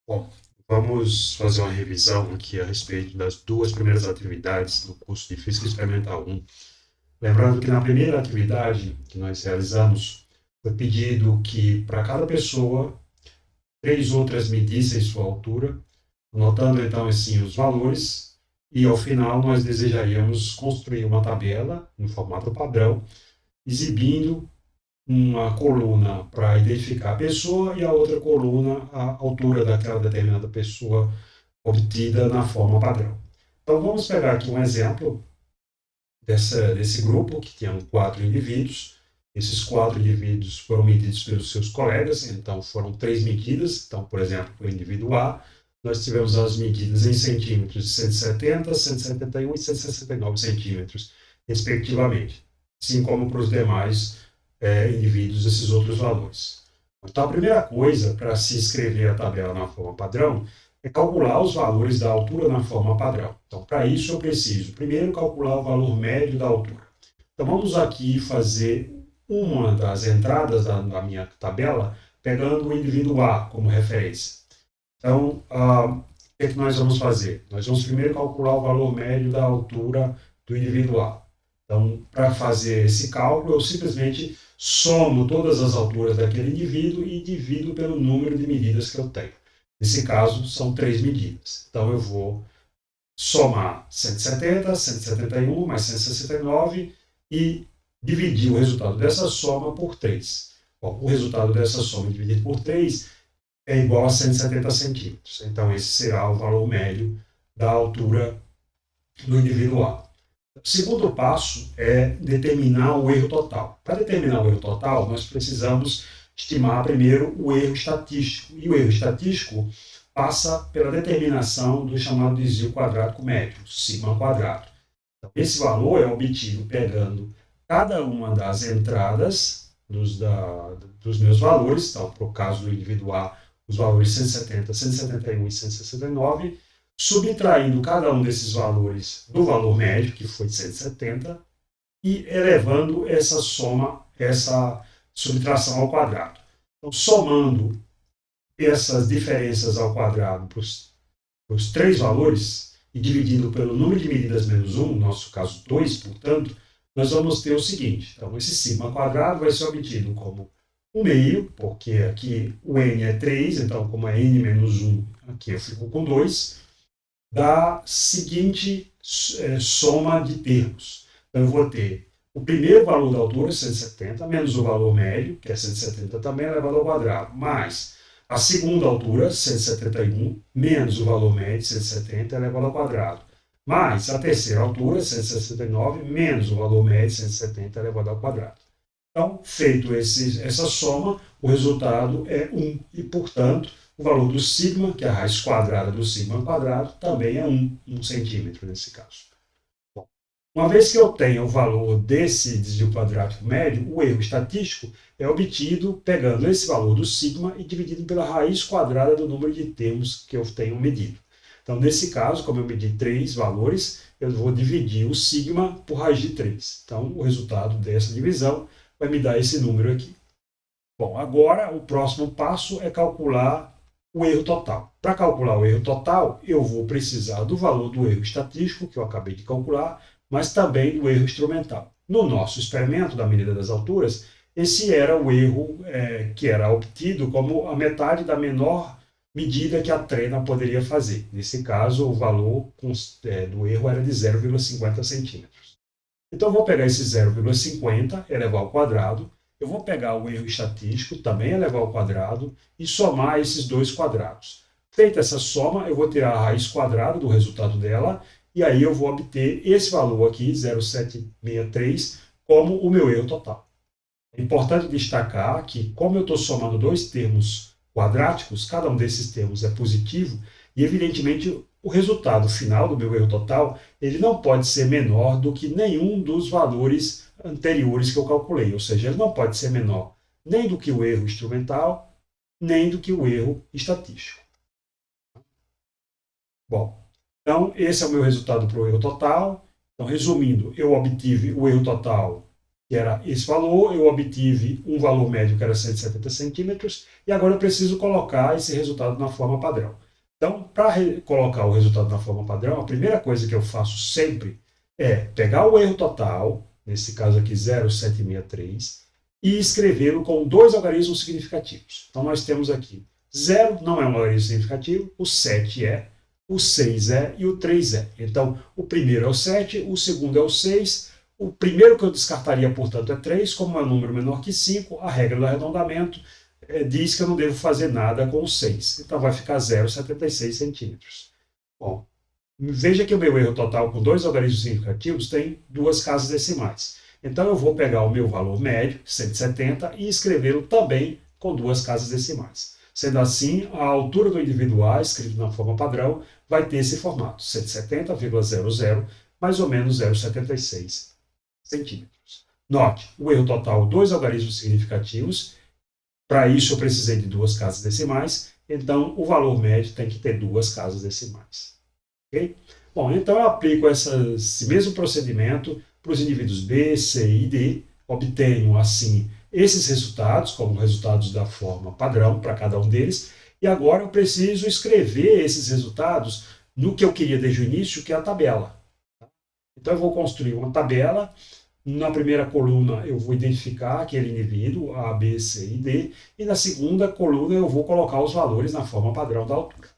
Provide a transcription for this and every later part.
Bom, vamos fazer uma revisão aqui a respeito das duas primeiras atividades do curso de Física Experimental 1. Lembrando que na primeira atividade que nós realizamos, foi pedido que para cada pessoa, três outras medissem sua altura, anotando então assim os valores, e ao final nós desejaríamos construir uma tabela no formato padrão, exibindo uma coluna para identificar a pessoa e a outra coluna a altura daquela determinada pessoa obtida na forma padrão. Então vamos pegar aqui um exemplo desse grupo, que tinham quatro indivíduos. Esses quatro indivíduos foram medidos pelos seus colegas, então foram três medidas. Então, por exemplo, para o indivíduo A, nós tivemos as medidas em centímetros de 170, 171 e 169 centímetros, respectivamente, assim como para os demais indivíduos esses outros valores. Então, a primeira coisa para se escrever a tabela na forma padrão é calcular os valores da altura na forma padrão. Então, para isso, eu preciso primeiro calcular o valor médio da altura. Então, vamos aqui fazer uma das entradas da minha tabela, pegando o indivíduo A como referência. Então, o que é que nós vamos fazer? Nós vamos primeiro calcular o valor médio da altura do indivíduo A. Então, para fazer esse cálculo, eu simplesmente somo todas as alturas daquele indivíduo e divido pelo número de medidas que eu tenho. Nesse caso, são três medidas. Então, eu vou somar 170, 171 mais 169 e dividir o resultado dessa soma por 3. Bom, o resultado dessa soma dividido por 3 é igual a 170 centímetros. Então, esse será o valor médio da altura do indivíduo A. O segundo passo é determinar o erro total. Para determinar o erro total, nós precisamos estimar primeiro o erro estatístico. E o erro estatístico passa pela determinação do chamado desvio quadrático médio, sigma quadrado. Então, esse valor é obtido pegando cada uma das entradas dos meus valores, então, para o caso do indivíduo A, os valores 170, 171 e 169, subtraindo cada um desses valores do valor médio, que foi 170, e elevando essa soma, essa subtração ao quadrado. Então, somando essas diferenças ao quadrado para os três valores e dividindo pelo número de medidas menos 1, no nosso caso 2, portanto, nós vamos ter o seguinte. Então, esse sigma quadrado vai ser obtido como 1 meio, porque aqui o n é 3, então como é n menos 1, aqui eu fico com 2, da seguinte soma de termos. Então, eu vou ter o primeiro valor da altura, 170, menos o valor médio, que é 170 também, elevado ao quadrado, mais a segunda altura, 171, menos o valor médio, 170, elevado ao quadrado, mais a terceira altura, 169, menos o valor médio, 170, elevado ao quadrado. Então, feito essa soma, o resultado é 1, e, portanto, o valor do sigma, que é a raiz quadrada do sigma quadrado, também é 1 centímetro nesse caso. Bom, uma vez que eu tenho o valor desse desvio quadrático médio, o erro estatístico é obtido pegando esse valor do sigma e dividido pela raiz quadrada do número de termos que eu tenho medido. Então, nesse caso, como eu medi 3 valores, eu vou dividir o sigma por raiz de 3. Então, o resultado dessa divisão vai me dar esse número aqui. Bom, agora o próximo passo é calcular o erro total. Para calcular o erro total, eu vou precisar do valor do erro estatístico, que eu acabei de calcular, mas também do erro instrumental. No nosso experimento da medida das alturas, esse era o erro que era obtido como a metade da menor medida que a trena poderia fazer. Nesse caso, o valor do erro era de 0,50 centímetros. Então, eu vou pegar esse 0,50, elevar ao quadrado, eu vou pegar o erro estatístico, também elevar ao quadrado, e somar esses dois quadrados. Feita essa soma, eu vou tirar a raiz quadrada do resultado dela, e aí eu vou obter esse valor aqui, 0,763, como o meu erro total. É importante destacar que, como eu estou somando dois termos quadráticos, cada um desses termos é positivo, e evidentemente o resultado final do meu erro total ele não pode ser menor do que nenhum dos valores anteriores que eu calculei, ou seja, ele não pode ser menor nem do que o erro instrumental, nem do que o erro estatístico. Bom, então esse é o meu resultado para o erro total. Então, resumindo, eu obtive o erro total que era esse valor, eu obtive um valor médio que era 170 centímetros, e agora eu preciso colocar esse resultado na forma padrão. Então, para colocar o resultado na forma padrão, a primeira coisa que eu faço sempre é pegar o erro total, nesse caso aqui 0,763, e escrevê-lo com dois algarismos significativos. Então, nós temos aqui 0 não é um algarismo significativo, o 7 é, o 6 é e o 3 é. Então, o primeiro é o 7, o segundo é o 6, o primeiro que eu descartaria, portanto, é 3, como é um número menor que 5, a regra do arredondamento diz que eu não devo fazer nada com o 6. Então, vai ficar 0,76 centímetros. Bom, veja que o meu erro total com dois algarismos significativos tem duas casas decimais. Então, eu vou pegar o meu valor médio, 170, e escrevê-lo também com duas casas decimais. Sendo assim, a altura do indivíduo A, escrito na forma padrão, vai ter esse formato, 170,00, mais ou menos 0,76 centímetros. Note, o erro total, dois algarismos significativos. Para isso, eu precisei de duas casas decimais, então o valor médio tem que ter duas casas decimais. Okay? Bom, então eu aplico esse mesmo procedimento para os indivíduos B, C e D, obtenho, assim, esses resultados, como resultados da forma padrão para cada um deles, e agora eu preciso escrever esses resultados no que eu queria desde o início, que é a tabela. Então eu vou construir uma tabela. Na primeira coluna eu vou identificar aquele indivíduo, A, B, C e D, e na segunda coluna eu vou colocar os valores na forma padrão da altura.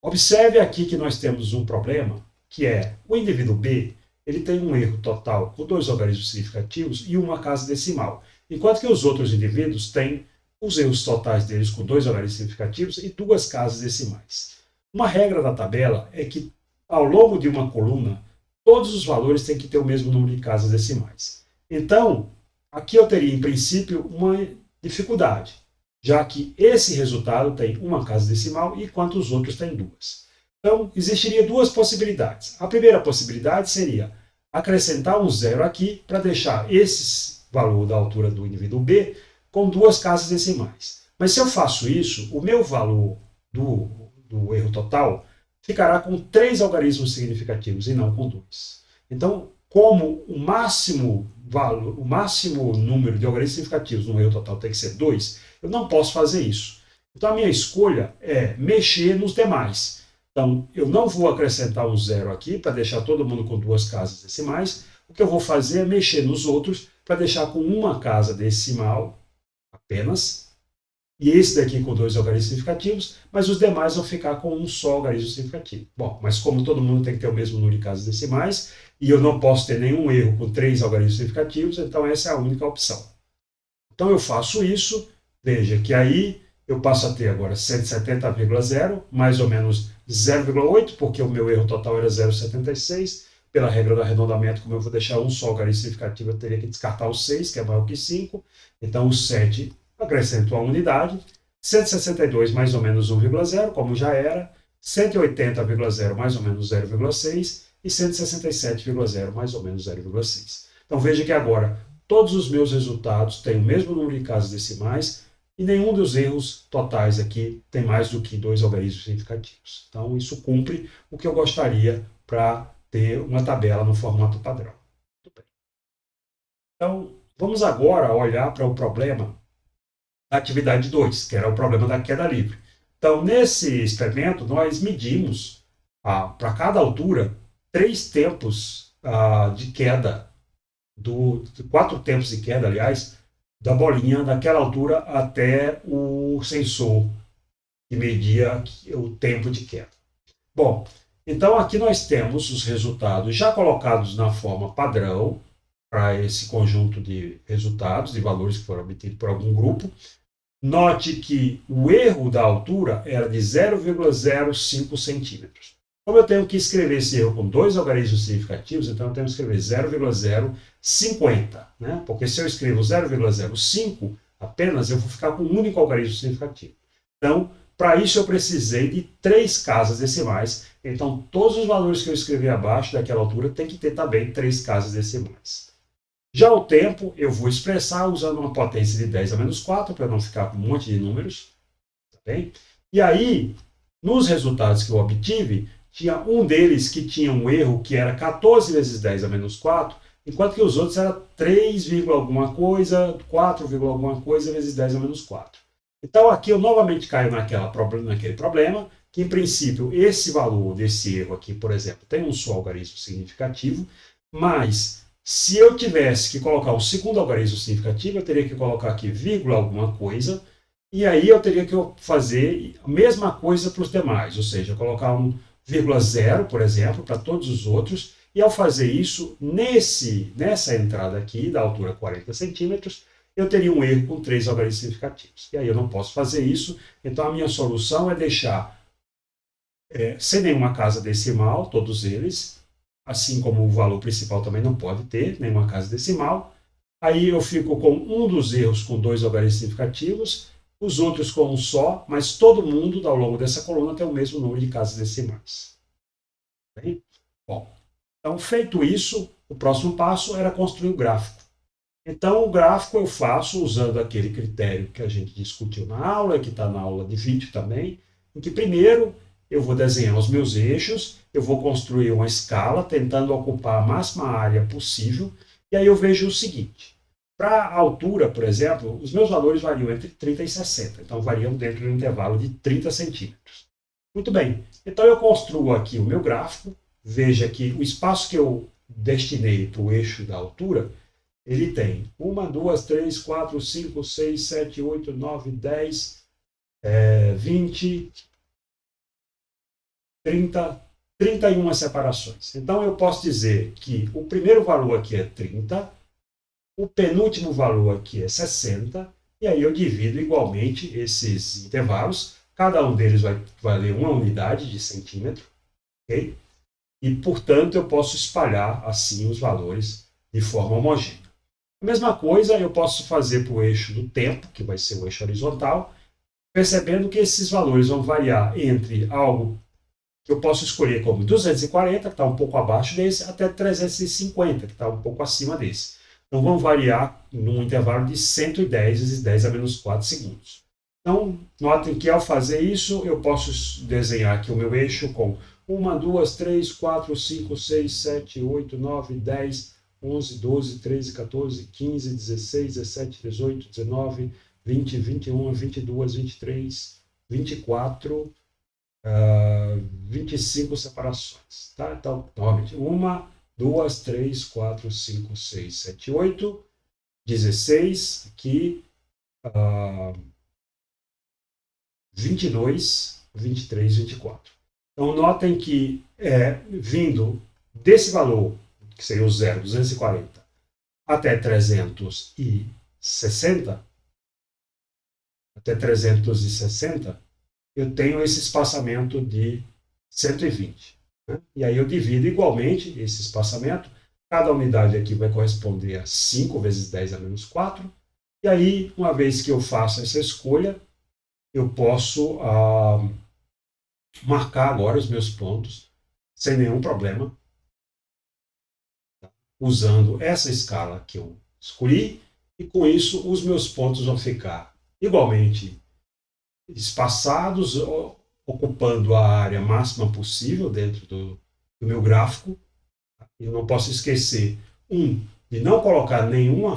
Observe aqui que nós temos um problema, que é o indivíduo B, ele tem um erro total com dois algarismos significativos e uma casa decimal, enquanto que os outros indivíduos têm os erros totais deles com dois algarismos significativos e duas casas decimais. Uma regra da tabela é que, ao longo de uma coluna, todos os valores têm que ter o mesmo número de casas decimais. Então, aqui eu teria, em princípio, uma dificuldade, já que esse resultado tem uma casa decimal, enquanto os outros têm duas. Então, existiria duas possibilidades. A primeira possibilidade seria acrescentar um zero aqui para deixar esse valor da altura do indivíduo B com duas casas decimais. Mas se eu faço isso, o meu valor do erro total ficará com 3 algarismos significativos e não com 2. Então, como o máximo número de algarismos significativos no erro total tem que ser 2, eu não posso fazer isso. Então, a minha escolha é mexer nos demais. Então, eu não vou acrescentar um zero aqui para deixar todo mundo com duas casas decimais. O que eu vou fazer é mexer nos outros para deixar com uma casa decimal apenas, e esse daqui com 2 algarismos significativos, mas os demais vão ficar com um só algarismo significativo. Bom, mas como todo mundo tem que ter o mesmo número de casas decimais, e eu não posso ter nenhum erro com 3 algarismos significativos, então essa é a única opção. Então eu faço isso, veja que aí eu passo a ter agora 170,0, mais ou menos 0,8, porque o meu erro total era 0,76, pela regra do arredondamento, como eu vou deixar um só algarismo significativo, eu teria que descartar o 6, que é maior que 5, então o 7 acrescento a unidade, 162 mais ou menos 1,0, como já era, 180,0 mais ou menos 0,6 e 167,0 mais ou menos 0,6. Então veja que agora todos os meus resultados têm o mesmo número de casas decimais e nenhum dos erros totais aqui tem mais do que 2 algarismos significativos. Então isso cumpre o que eu gostaria para ter uma tabela no formato padrão. Muito bem. Então vamos agora olhar para o problema da atividade 2, que era o problema da queda livre. Então, nesse experimento, nós medimos, para cada altura, 3 tempos de queda, 4 tempos de queda, aliás, da bolinha daquela altura até o sensor que media o tempo de queda. Bom, então aqui nós temos os resultados já colocados na forma padrão, para esse conjunto de resultados, de valores que foram obtidos por algum grupo. Note que o erro da altura era de 0,05 centímetros. Como eu tenho que escrever esse erro com 2 algarismos significativos, então eu tenho que escrever 0,050. Né? Porque se eu escrevo 0,05 apenas, eu vou ficar com um único algarismo significativo. Então, para isso eu precisei de 3 casas decimais. Então, todos os valores que eu escrevi abaixo daquela altura tem que ter também 3 casas decimais. Já o tempo, eu vou expressar usando uma potência de 10 a menos 4, para não ficar com um monte de números. Tá bem? E aí, nos resultados que eu obtive, tinha um deles que tinha um erro que era 14 vezes 10 a menos 4, enquanto que os outros eram 3, alguma coisa, 4, alguma coisa, vezes 10 a menos 4. Então aqui eu novamente caio naquele problema, que em princípio esse valor desse erro aqui, por exemplo, tem um só algarismo significativo, mas se eu tivesse que colocar o segundo algarismo significativo, eu teria que colocar aqui vírgula alguma coisa, e aí eu teria que fazer a mesma coisa para os demais, ou seja, colocar um vírgula zero, por exemplo, para todos os outros, e ao fazer isso, nessa entrada aqui, da altura 40 centímetros, eu teria um erro com 3 algarismos significativos. E aí eu não posso fazer isso, então a minha solução é deixar sem nenhuma casa decimal, todos eles, assim como o valor principal também não pode ter nenhuma casa decimal. Aí eu fico com um dos erros com 2 algarismos significativos, os outros com um só, mas todo mundo ao longo dessa coluna tem o mesmo número de casas decimais. Bem? Bom, então feito isso, o próximo passo era construir o gráfico. Então o gráfico eu faço usando aquele critério que a gente discutiu na aula, que está na aula de vídeo também, em que primeiro eu vou desenhar os meus eixos, eu vou construir uma escala tentando ocupar a máxima área possível, e aí eu vejo o seguinte, para a altura, por exemplo, os meus valores variam entre 30 e 60, então variam dentro de um intervalo de 30 centímetros. Muito bem, então eu construo aqui o meu gráfico, veja que o espaço que eu destinei para o eixo da altura, ele tem 1, 2, 3, 4, 5, 6, 7, 8, 9, 10, 20, 30, 31 separações. Então eu posso dizer que o primeiro valor aqui é 30, o penúltimo valor aqui é 60, e aí eu divido igualmente esses intervalos, cada um deles vai valer uma unidade de centímetro, ok? E, portanto, eu posso espalhar assim os valores de forma homogênea. A mesma coisa eu posso fazer para o eixo do tempo, que vai ser o eixo horizontal, percebendo que esses valores vão variar entre algo que eu posso escolher como 240, que está um pouco abaixo desse, até 350, que está um pouco acima desse. Então, vão variar num intervalo de 110 vezes 10 a menos 4 segundos. Então, notem que ao fazer isso, eu posso desenhar aqui o meu eixo com 1, 2, 3, 4, 5, 6, 7, 8, 9, 10, 11, 12, 13, 14, 15, 16, 17, 18, 19, 20, 21, 22, 23, 24, 25 separações. Tá? Então, novamente, 1, 2, 3, 4, 5, 6, 7, 8, 16, aqui, 22, 23, 24. Então, notem que vindo desse valor, que seria o 0, 240, até 360, eu tenho esse espaçamento de 120. Né? E aí eu divido igualmente esse espaçamento, cada unidade aqui vai corresponder a 5 vezes 10 a menos 4, e aí, uma vez que eu faço essa escolha, eu posso marcar agora os meus pontos sem nenhum problema, usando essa escala que eu escolhi, e com isso os meus pontos vão ficar igualmente espaçados, ocupando a área máxima possível dentro do meu gráfico. Eu não posso esquecer, de não colocar nenhuma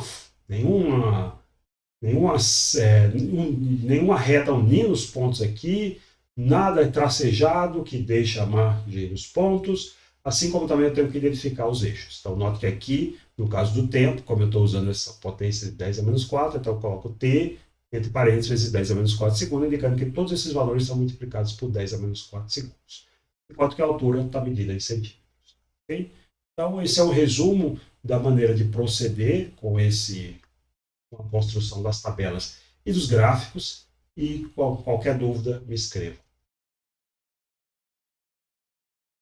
reta unindo os pontos aqui, nada tracejado que deixa a margem dos pontos, assim como também eu tenho que identificar os eixos. Então, note que aqui, no caso do tempo, como eu estou usando essa potência de 10 a menos 4, então eu coloco T, entre parênteses, vezes 10 a menos 4 segundos, indicando que todos esses valores são multiplicados por 10 a menos 4 segundos. Enquanto que a altura está medida em centímetros. Okay? Então, esse é um resumo da maneira de proceder com a construção das tabelas e dos gráficos. E qualquer dúvida, me escreva.